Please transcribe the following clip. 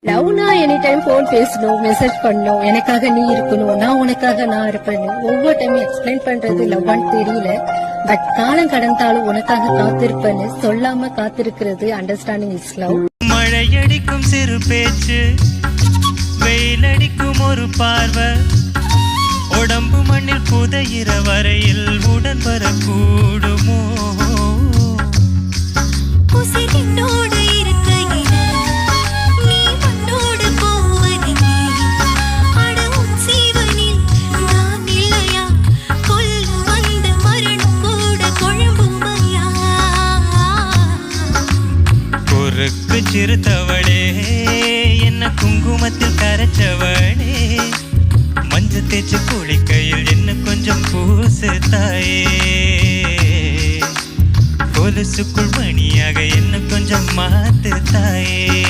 லவ்னா any time phone பேசணும், message பண்ணணும், எனக்காக நீ இருக்கணும், நான் உனக்காக நான் இருப்பேன்னு ஒவ்வொரு டைம் எக்ஸ்பிளைன் பண்றது லவ்வான்னு தெரியல. பட் காலம் கடந்தாலும் உனக்காக காத்திருப்பேன்னு சொல்லாம காத்திருக்கிறது அண்டர்ஸ்டாண்டிங் இஸ் லவ். மழையடிக்கும் சிறு பேச்சு, வெயிலடிக்கும் ஒரு பார்வை, உடம்பு மண்ணில் புதையிற வரையில் உடன் வரக்கூடுமோ? குறுக்கு சிறுத்தவளே, என்ன குங்குமத்தில் கரைச்சவளே, மஞ்சள் தேய்ச்சி குளிக்கையில் என்ன கொஞ்சம் பூசு தாயே, கொலுசுக்குள் மணியாக என்ன கொஞ்சம் மாத்து தாயே.